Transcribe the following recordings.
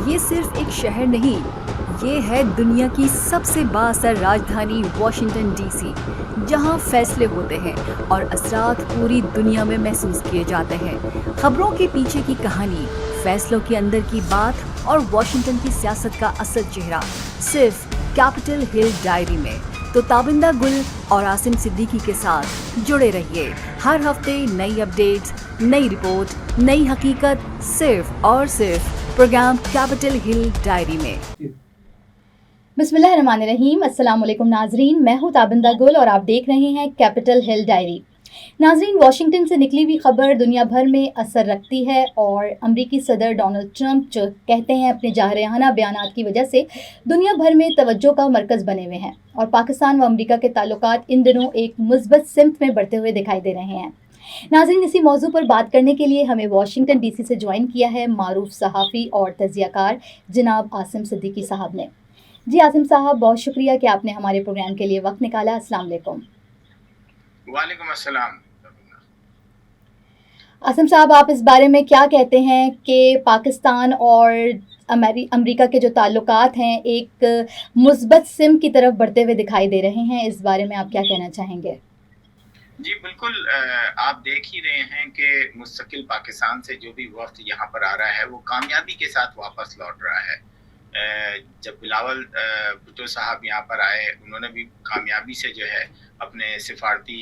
یہ صرف ایک شہر نہیں، یہ ہے دنیا کی سب سے بااثر راجدھانی واشنگٹن ڈی سی، جہاں فیصلے ہوتے ہیں اور اثرات پوری دنیا میں محسوس کیے جاتے ہیں۔ خبروں کے پیچھے کی کہانی، فیصلوں کے اندر کی بات اور واشنگٹن کی سیاست کا اصل چہرہ صرف کیپٹل ہل ڈائری میں۔ تو تابندہ گل اور عاصم صدیقی کے ساتھ جڑے رہیے، ہر ہفتے نئی اپڈیٹس، نئی رپورٹ، نئی حقیقت، صرف اور صرف پروگرام کیپٹل ہل ڈائری میں۔ بسم اللہ الرحمن الرحیم۔ السلام علیکم ناظرین، میں ہوں تابندہ گل اور آپ دیکھ رہے ہیں کیپٹل ہل ڈائری۔ ناظرین، واشنگٹن سے نکلی ہوئی خبر دنیا بھر میں اثر رکھتی ہے اور امریکی صدر ڈونلڈ ٹرمپ جو کہتے ہیں اپنے جارحانہ بیانات کی وجہ سے دنیا بھر میں توجہ کا مرکز بنے ہوئے ہیں، اور پاکستان و امریکہ کے تعلقات ان دنوں ایک مثبت سمت میں بڑھتے ہوئے دکھائی دے رہے ہیں۔ ناظرین، اسی موضوع پر بات کرنے کے لیے ہمیں واشنگٹن ڈی سی سے جوائن کیا ہے معروف صحافی اور تجزیہ کار جناب عاصم صدیقی صاحب نے۔ جی عاصم صاحب، بہت شکریہ کہ آپ نے ہمارے پروگرام کے لیے وقت نکالا۔ السلام علیکم۔ وعلیکم السلام۔ عاصم صاحب، آپ اس بارے میں کیا کہتے ہیں کہ پاکستان اور امریکہ کے جو تعلقات ہیں ایک مثبت سمت کی طرف بڑھتے ہوئے دکھائی دے رہے ہیں، اس بارے میں آپ کیا کہنا چاہیں گے؟ جی بالکل، آپ دیکھ ہی رہے ہیں کہ مستقل پاکستان سے جو بھی وفد یہاں پر آ رہا ہے وہ کامیابی کے ساتھ واپس لوٹ رہا ہے۔ جب بلاول بھٹو صاحب یہاں پر آئے، انہوں نے بھی کامیابی سے جو ہے اپنے سفارتی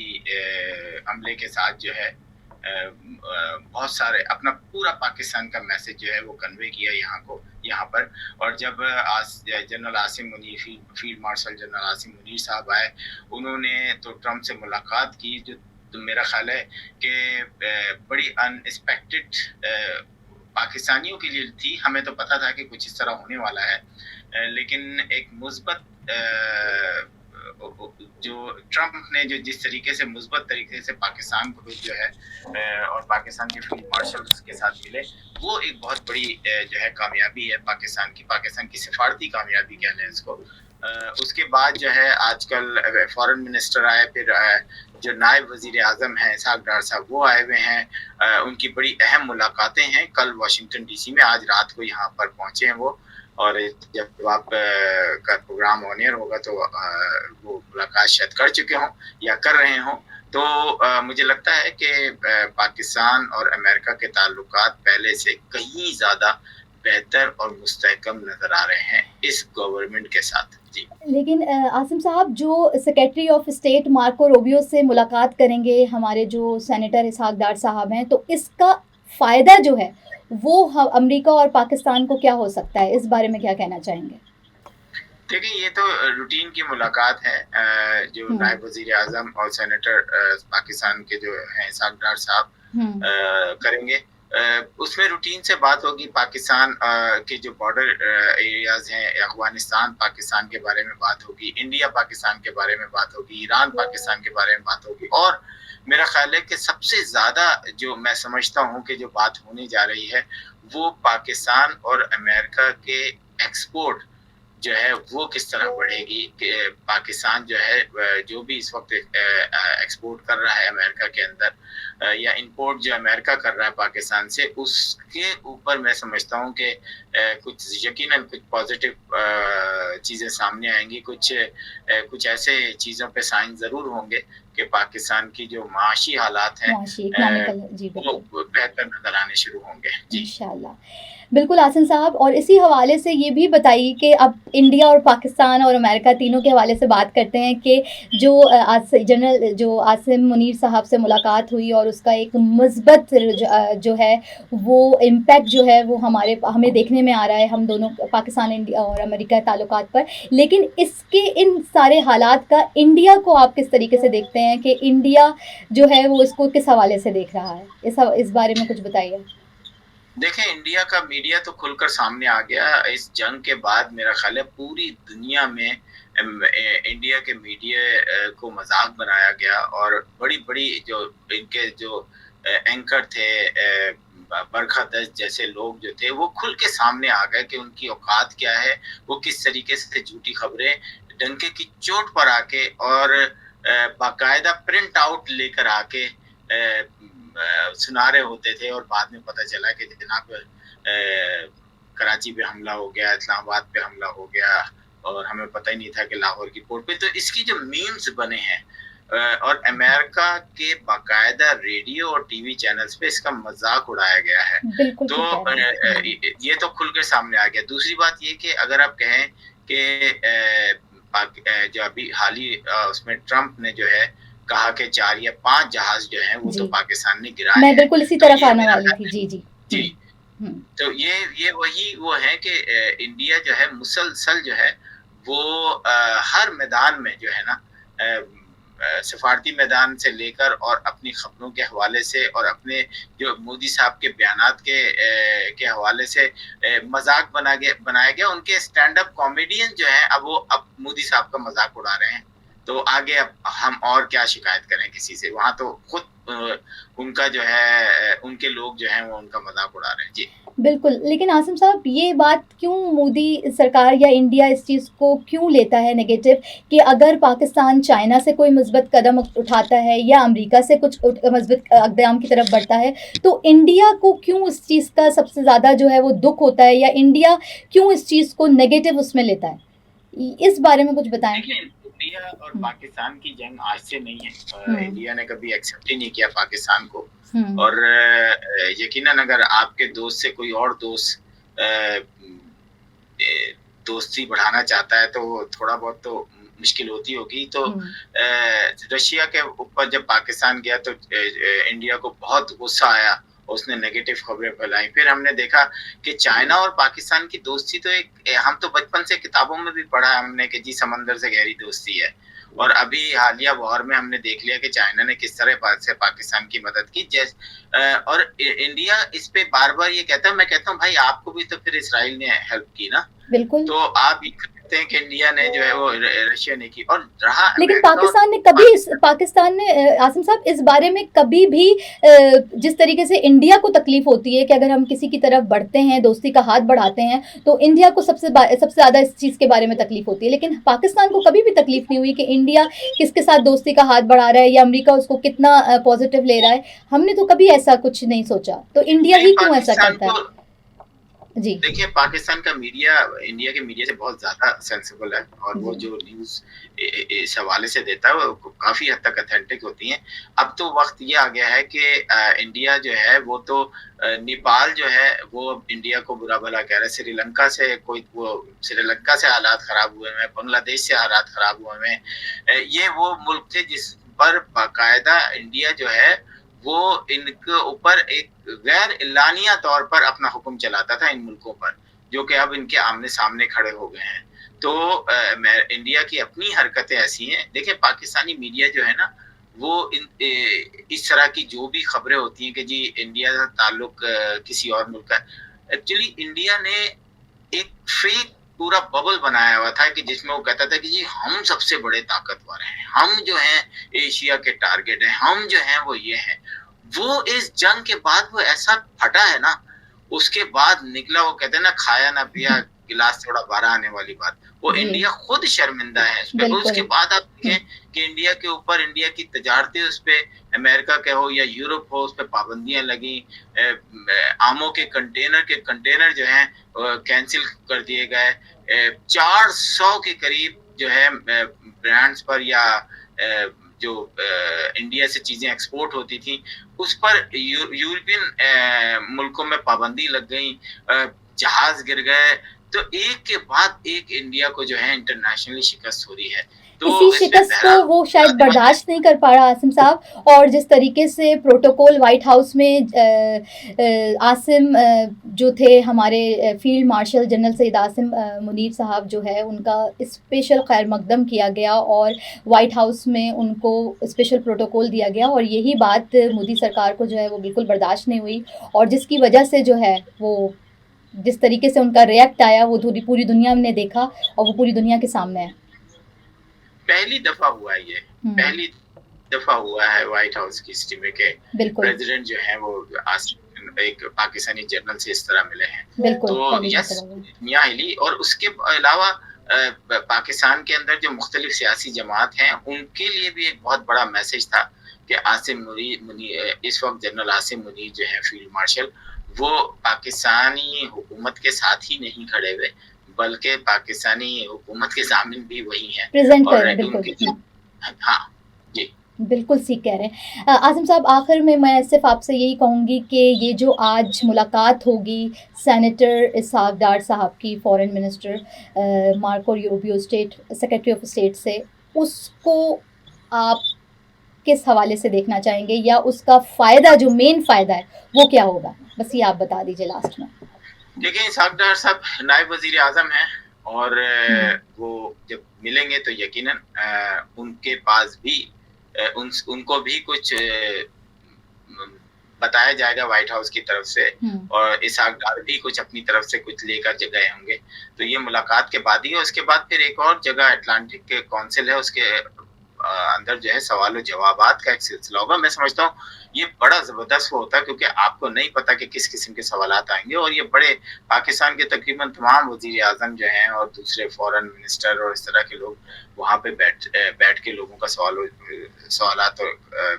عملے کے ساتھ جو ہے بہت سارے اپنا پورا پاکستان کا میسج جو ہے وہ کنوے کیا یہاں پر۔ اور جب general Asim Munir, field marshal general Asim Munir صاحب آئے، انہوں نے تو ٹرمپ سے ملاقات کی، جو میرا خیال ہے کہ بڑی ان ایکسپیکٹڈ پاکستانیوں کے لیے تھی۔ ہمیں تو پتا تھا کہ کچھ اس طرح ہونے والا ہے، لیکن ایک مثبت جو ٹرمپ نے جو جس طریقے سے مثبت طریقے سے پاکستان کو جو ہے اور پاکستان کے فیلڈ مارشلز کے ساتھ ملے، وہ ایک بہت بڑی جو ہے کامیابی ہے پاکستان کی سفارتی کامیابی کہہ لیں اس کو۔ اس کے بعد جو ہے آج کل فارن منسٹر آئے، پھر جو نائب وزیر اعظم ہیں اسحاق ڈار صاحب وہ آئے ہوئے ہیں، ان کی بڑی اہم ملاقاتیں ہیں۔ کل واشنگٹن ڈی سی میں، آج رات کو یہاں پر پہنچے ہیں وہ، اور جب آپ کا پروگرام آن ایئر ہوگا تو وہ ملاقات شاید کر چکے ہوں یا کر رہے ہوں۔ تو مجھے لگتا ہے کہ پاکستان اور امریکہ کے تعلقات پہلے سے کہیں زیادہ بہتر اور مستحکم نظر آ رہے ہیں اس گورنمنٹ کے ساتھ۔ جی لیکن عاصم صاحب، جو secretary of state Marco Rubio سے ملاقات کریں گے ہمارے جو سینیٹر اسحاق ڈار صاحب ہیں، تو اس کا فائدہ جو ہے وہ امریکہ اور پاکستان کو کیا ہو سکتا ہے؟ اس بارے میں کیا کہنا چاہیں گے؟ دیکھیں، یہ تو روٹین کی ملاقات ہے جو نائب وزیر اعظم اور سینیٹر پاکستان کے جو ہیں اسحاق ڈار صاحب کریں گے۔ اس میں روٹین سے بات ہوگی، پاکستان کے جو بارڈر ایریاز ہیں، افغانستان پاکستان کے بارے میں بات ہوگی، انڈیا پاکستان کے بارے میں بات ہوگی، ایران پاکستان کے بارے میں بات ہوگی، اور میرا خیال ہے کہ سب سے زیادہ جو میں سمجھتا ہوں کہ جو بات ہونے جا رہی ہے وہ پاکستان اور امریکہ کے ایکسپورٹ جو ہے وہ کس طرح بڑھے گی، کہ پاکستان جو ہے جو بھی اس وقت ایکسپورٹ کر رہا ہے امریکہ کے اندر، یا امپورٹ جو امریکہ کر رہا ہے پاکستان سے، اس کے اوپر میں سمجھتا ہوں کہ کچھ یقیناً کچھ پازیٹیو چیزیں سامنے آئیں گی، کچھ ایسے چیزوں پہ سائن ضرور ہوں گے کہ پاکستان کی جو معاشی حالات ہیں وہ بہتر نظر آنے شروع ہوں گے۔ جی انشاءاللہ، بالکل عاصم صاحب۔ اور اسی حوالے سے یہ بھی بتائیے کہ اب انڈیا اور پاکستان اور امریکہ تینوں کے حوالے سے بات کرتے ہیں کہ جو جنرل جو عاصم منیر صاحب سے ملاقات ہوئی اور اس کا ایک مثبت جو ہے وہ امپیکٹ جو ہے وہ ہمیں دیکھنے میں آ رہا ہے، ہم دونوں پاکستان انڈیا اور امریکہ تعلقات پر۔ لیکن اس کے ان سارے حالات کا انڈیا کو آپ کس طریقے سے دیکھتے ہیں کہ انڈیا جو ہے وہ اس کو کس حوالے سے دیکھ رہا ہے؟ اس بارے میں کچھ بتائیے۔ دیکھیں، انڈیا کا میڈیا تو کھل کر سامنے آ گیا اس جنگ کے بعد۔ میرا خیال ہے پوری دنیا میں انڈیا کے میڈیا کو مذاق بنایا گیا، اور بڑی بڑی جو ان کے جو اینکر تھے، برکھا دست جیسے لوگ جو تھے، وہ کھل کے سامنے آ گئے کہ ان کی اوقات کیا ہے، وہ کس طریقے سے جھوٹی خبریں ڈنکے کی چوٹ پر آ کے اور باقاعدہ پرنٹ آؤٹ لے کر آ کے سنا رہے ہوتے تھے، اور بعد میں پتہ چلا کہ جناب کراچی پہ حملہ ہو گیا, اسلام آباد پہ حملہ ہو گیا, اور ہمیں پتہ ہی نہیں تھا کہ لاہور کی پورٹ پہ. تو اس کی جو میمز بنے ہیں اور امریکہ کے باقاعدہ ریڈیو اور ٹی وی چینلز پہ اس کا مذاق اڑایا گیا ہے. تو یہ تو کھل کے سامنے آ گیا. دوسری بات یہ کہ اگر آپ کہیں کہ جو ابھی حالی اس میں ٹرمپ نے جو ہے کہا کہ 4 یا 5 جہاز جو ہیں وہ تو پاکستان نے گرائے ہیں. میں بالکل اسی طرف آنے والی تھی. جی تو یہ وہی وہ ہے کہ انڈیا جو ہے مسلسل جو ہے وہ ہر میدان میں جو ہے نا, سفارتی میدان سے لے کر اور اپنی خبروں کے حوالے سے اور اپنے جو مودی صاحب کے بیانات کے حوالے سے مذاق بنایا گیا. ان کے اسٹینڈ اپ کامیڈین جو ہیں اب وہ مودی صاحب کا مذاق اڑا رہے ہیں. تو آگے اب ہم اور کیا شکایت کریں کسی سے, وہاں تو خود ان کا جو ہے ان کے لوگ جو ہیں وہ ان کا مذاق اڑا رہے ہیں. جی بالکل. لیکن عاصم صاحب یہ بات کیوں مودی سرکار یا انڈیا اس چیز کو کیوں لیتا ہے نیگیٹو, کہ اگر پاکستان چائنا سے کوئی مثبت قدم اٹھاتا ہے یا امریکہ سے کچھ مثبت اقدام کی طرف بڑھتا ہے تو انڈیا کو کیوں اس چیز کا سب سے زیادہ جو ہے وہ دکھ ہوتا ہے, یا انڈیا کیوں اس چیز کو نیگیٹو اس میں لیتا ہے؟ اس بارے میں کچھ بتائیں. انڈیا اور پاکستان کی جنگ آج سے نہیں ہے. انڈیا نے کبھی ایکسیپٹ ہی نہیں کیا پاکستان کو, اور یقیناً اگر آپ کے دوست سے کوئی اور دوستی بڑھانا چاہتا ہے تو تھوڑا بہت تو مشکل ہوگی. تو رشیا کے اوپر جب پاکستان گیا تو انڈیا کو بہت غصہ آیا, اس نے نیگیٹو خبریں پھیلائی. پھر ہم نے دیکھا کہ چائنا اور پاکستان کی دوستی تو ہم تو بچپن سے کتابوں میں بھی پڑھا ہم نے کہ جی سمندر سے گہری دوستی ہے. اور ابھی حالیہ وار میں ہم نے دیکھ لیا کہ چائنا نے کس طرح سے پاکستان کی مدد کی. اور انڈیا اس پہ بار بار یہ کہتا ہے, میں کہتا ہوں بھائی آپ کو بھی تو پھر اسرائیل نے ہیلپ کی نا. بالکل. تو آپ یہ کہتے ہیں کہ انڈیا نے جو ہے وہ رشیا نے کی, اور رہا لیکن پاکستان نے عاصم صاحب اس بارے میں کبھی بھی جس طریقے سے انڈیا کو تکلیف ہوتی ہے کہ اگر ہم کسی کی طرف بڑھتے ہیں, دوستی کا ہاتھ بڑھاتے ہیں, تو انڈیا کو سب سے زیادہ اس چیز کے بارے میں تکلیف ہوتی ہے. لیکن پاکستان کو کبھی بھی تکلیف نہیں ہوئی کہ انڈیا کس کے ساتھ دوستی کا ہاتھ بڑھا رہا ہے یا امریکہ اس کو کتنا پازیٹیو لے رہا ہے. ہم نے تو کبھی ایسا کچھ نہیں سوچا. تو انڈیا ہی کیوں ایسا کرتا ہے؟ جی دیکھیے, پاکستان کا میڈیا انڈیا کے میڈیا سے بہت زیادہ سینسیبل ہے, اور وہ جو نیوز اس حوالے سے دیتا ہے وہ کافی حد تک اتھینٹک ہوتی ہیں. اب تو وقت یہ آ گیا ہے کہ انڈیا جو ہے وہ تو نیپال جو ہے وہ انڈیا کو برا بھلا کہہ رہا ہے, سری لنکا سے حالات خراب ہوئے ہیں, بنگلہ دیش سے حالات خراب ہوئے ہیں. یہ وہ ملک تھے جس پر باقاعدہ انڈیا جو ہے وہ ان کے اوپر ایک غیر اعلانیہ طور پر اپنا حکم چلاتا تھا ان ملکوں پر, جو کہ اب ان کے آمنے سامنے کھڑے ہو گئے ہیں. تو انڈیا کی اپنی حرکتیں ایسی ہیں. دیکھیں پاکستانی میڈیا جو ہے نا وہ اس طرح کی جو بھی خبریں ہوتی ہیں کہ جی انڈیا کا تعلق کسی اور ملک کا, ایکچولی انڈیا نے ایک فیک پورا ببل بنایا ہوا تھا کہ جس میں وہ کہتا تھا کہ جی ہم سب سے بڑے طاقتور ہیں, ہم جو ہیں ایشیا کے ٹارگٹ ہیں, ہم جو ہیں وہ یہ ہیں. وہ اس جنگ کے بعد وہ ایسا پھٹا ہے نا, اس کے بعد نکلا, وہ کہتے ہیں نا کھایا نہ پیا گلاس تھوڑا بارہ آنے والی بات, وہ انڈیا خود شرمندہ ہے اس پہ. اس کے بعد آپ دیکھیں کہ انڈیا کے اوپر انڈیا کی تجارتیں, اس پہ امریکہ کے ہو یا یورپ ہو, اس پہ پابندیاں لگیں. آموں کے کنٹینر جو ہیں کینسل کر دیے گئے. 400 کے قریب جو ہے برانڈز پر یا جو انڈیا سے چیزیں ایکسپورٹ ہوتی تھیں اس پر یورپین ملکوں میں پابندی لگ گئی, جہاز گر گئے. تو ایک کے بعد ایک انڈیا کو جو ہے انٹرنیشنلی شکست ہو رہی ہے. اسی شکست کو وہ شاید برداشت نہیں کر پا رہا عاصم صاحب. اور جس طریقے سے پروٹوکول وائٹ ہاؤس میں عاصم جو تھے ہمارے field marshal general Syed Asim Munir صاحب جو ہے ان کا اسپیشل خیر مقدم کیا گیا اور وائٹ ہاؤس میں ان کو اسپیشل پروٹوکول دیا گیا, اور یہی بات مودی سرکار کو جو ہے وہ بالکل برداشت نہیں ہوئی, اور جس کی وجہ سے جو ہے وہ جس طریقے سے ان کا ریئیکٹ آیا وہ پوری دنیا نے دیکھا اور وہ پوری دنیا کے سامنے ہے. پہلی دفعہ ہوا ہے وائٹ ہاؤس کی ہسٹری میں کہ پریزیڈنٹ جو ہے وہ ایک پاکستانی جنرل سے اس طرح ملے ہیں. تو یس دنیا ہلی. اور اس کے علاوہ پاکستان کے اندر جو مختلف سیاسی جماعت ہیں ان کے لیے بھی ایک بہت بڑا میسج تھا کہ عاصم منیر اس وقت جنرل عاصم منیر جو ہے فیلڈ مارشل, وہ پاکستانی حکومت کے ساتھ ہی نہیں کھڑے ہوئے بلکہ پاکستانی حکومت کے ضامن بھی وہی ہیں پریزنٹ کر اور رہے ہیں، ان بالکل کے ہاں جی بالکل ٹھیک کہہ رہے ہیں عاصم صاحب. آخر میں صرف آپ سے یہی کہوں گی کہ یہ جو آج ملاقات ہوگی سینیٹر اسحاق ڈار صاحب کی foreign minister Marco Rubio state secretary of state سے، اس کو آپ کس حوالے سے دیکھنا چاہیں گے، یا اس کا فائدہ جو مین فائدہ ہے وہ کیا ہوگا؟ بس یہ آپ بتا دیجیے لاسٹ میں. دیکھیں اسحاق ڈار صاحب نائب وزیر اعظم ہیں اور وہ جب ملیں گے تو یقیناً ان کے پاس بھی ان کو بھی کچھ بتایا جائے گا وائٹ ہاؤس کی طرف سے، اور اسحاق ڈار بھی کچھ اپنی طرف سے کچھ لے کر گئے ہوں گے. تو یہ ملاقات کے بعد ہی ہے. اس کے بعد پھر ایک اور جگہ اٹلانٹک کے کونسل ہے، اس کے اندر جو ہے سوال و جوابات کا ایک سلسلہ ہوگا. میں سمجھتا ہوں یہ بڑا زبردست ہوتا ہے کیونکہ آپ کو نہیں پتا کہ کس قسم کے سوالات آئیں گے، اور یہ بڑے پاکستان کے تقریباً تمام وزیر اعظم جو ہیں اور دوسرے فورن منسٹر اور اس طرح کے لوگ وہاں پہ بیٹھ کے لوگوں کا سوالات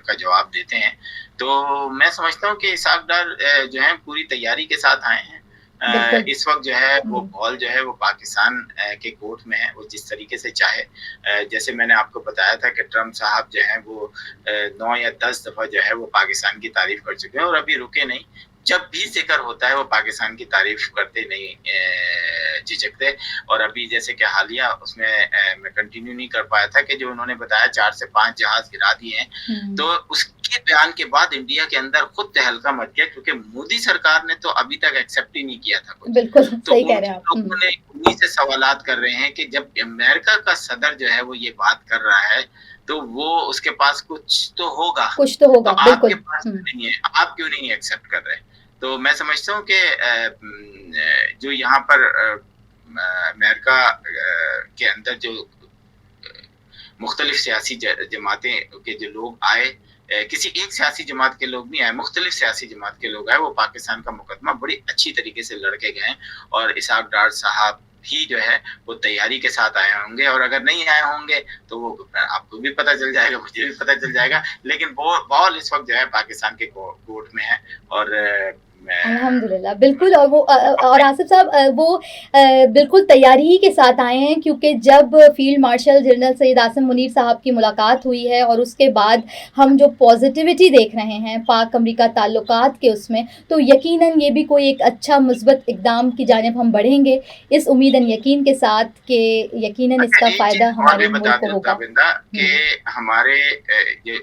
کا جواب دیتے ہیں. تو میں سمجھتا ہوں کہ اسحاق ڈار جو ہیں پوری تیاری کے ساتھ آئے ہیں. اس وقت جو ہے وہ بال جو ہے وہ پاکستان کے کورٹ میں ہے. وہ جس طریقے سے چاہے، جیسے میں نے آپ کو بتایا تھا کہ ٹرمپ صاحب جو ہیں وہ 9 یا 10 دفعہ جو ہے وہ پاکستان کی تعریف کر چکے ہیں اور ابھی رکے نہیں. جب بھی ذکر ہوتا ہے وہ پاکستان کی تعریف کرتے نہیں جھجکتے. اور ابھی جیسے کہ حالیہ اس میں کنٹینیو نہیں کر پایا تھا کہ جو انہوں نے بتایا 4 سے 5 جہاز گرا دیے ہیں، تو اس کے بیان کے بعد انڈیا کے اندر خود تہلکہ مچ گیا کیونکہ مودی سرکار نے تو ابھی تک ایکسیپٹ ہی نہیں کیا تھا کچھ. بالکل تو صحیح کہہ رہے ہیں آپ. لوگوں نے انہی سے سوالات کر رہے ہیں کہ جب امریکہ کا صدر جو ہے وہ یہ بات کر رہا ہے تو وہ اس کے پاس کچھ تو ہوگا، آپ کے پاس نہیں ہے، آپ کیوں نہیں ایکسیپٹ کر رہے؟ تو میں سمجھتا ہوں کہ جو یہاں پر امریکہ کے اندر جو مختلف سیاسی جماعتیں کے جو لوگ آئے، کسی ایک سیاسی جماعت کے لوگ نہیں آئے، مختلف سیاسی جماعت کے لوگ آئے، وہ پاکستان کا مقدمہ بڑی اچھی طریقے سے لڑ کے گئے. اور اسحاق ڈار صاحب بھی جو ہے وہ تیاری کے ساتھ آئے ہوں گے، اور اگر نہیں آئے ہوں گے تو وہ آپ کو بھی پتہ چل جائے گا، مجھے بھی پتہ چل جائے گا. لیکن بال اس وقت جو ہے پاکستان کے کورٹ میں ہے. اور الحمدللہ بالکل. اور آصف صاحب وہ بالکل تیاری ہی کے ساتھ آئے ہیں، کیونکہ جب field marshal general Syed Asim Munir صاحب کی ملاقات ہوئی ہے اور اس کے بعد ہم جو پازیٹیوٹی دیکھ رہے ہیں پاک امریکہ تعلقات کے اس میں، تو یقیناً یہ بھی کوئی ایک اچھا مثبت اقدام کی جانب ہم بڑھیں گے اس امید یقین کے ساتھ کہ یقیناً اس کا فائدہ ہمارے ملک کو ہوگا. کہ ہمارے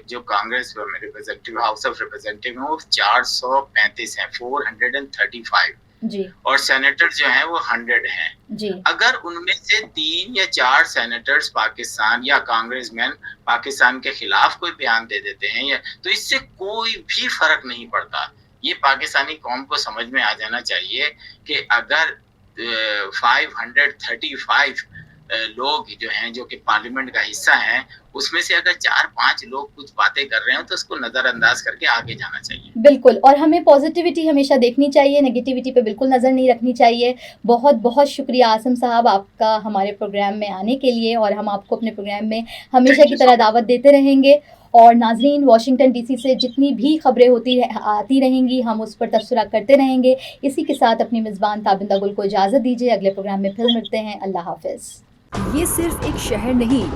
جو Congress representative house of representative ہیں وہ 435 ہیں، 435 جی، اور سینیٹر جو ہیں وہ 100 ہیں جی. اگر ان میں سے 3 یا 4 سینیٹرز پاکستان یا کانگریس مین پاکستان کے خلاف کوئی بیان دے دیتے ہیں تو اس سے کوئی بھی فرق نہیں پڑتا. یہ پاکستانی قوم کو سمجھ میں آ جانا چاہیے کہ اگر 535 لوگ جو ہیں جو کہ پارلیمنٹ کا حصہ ہیں، اس میں سے اگر 4-5 لوگ کچھ باتیں کر رہے ہیں تو اس کو نظر انداز کر کے آگے جانا چاہیے. بالکل. اور ہمیں پازیٹیوٹی ہمیشہ دیکھنی چاہیے، نگیٹیوٹی پہ بالکل نظر نہیں رکھنی چاہیے. بہت بہت شکریہ عاصم صاحب آپ کا ہمارے پروگرام میں آنے کے لیے، اور ہم آپ کو اپنے پروگرام میں ہمیشہ کی طرح دعوت دیتے رہیں گے. اور ناظرین، واشنگٹن ڈی سی سے جتنی بھی خبریں آتی رہیں گی ہم اس پر تبصرہ کرتے رہیں گے. اسی کے ساتھ اپنی میزبان تابندہ گل کو اجازت دیجیے. اگلے پروگرام میں پھر ملتے ہیں. اللہ حافظ. یہ صرف ایک شہر نہیں،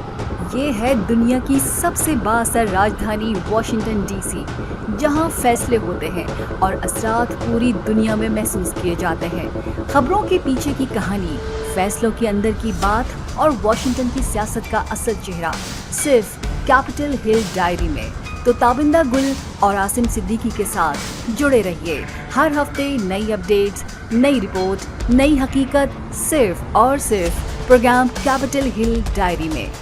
یہ ہے دنیا کی سب سے بااثر راجدھانی واشنگٹن ڈی سی، جہاں فیصلے ہوتے ہیں اور اثرات پوری دنیا میں محسوس کیے جاتے ہیں. خبروں کے پیچھے کی کہانی، فیصلوں کے اندر کی بات اور واشنگٹن کی سیاست کا اصل چہرہ صرف کیپٹل ہل ڈائری میں. تو تابندہ گل اور عاصم صدیقی کے ساتھ جڑے رہیے. ہر ہفتے نئی اپڈیٹس، نئی رپورٹ، نئی حقیقت، صرف اور صرف پروگرام کیپٹل ہل ڈائری میں.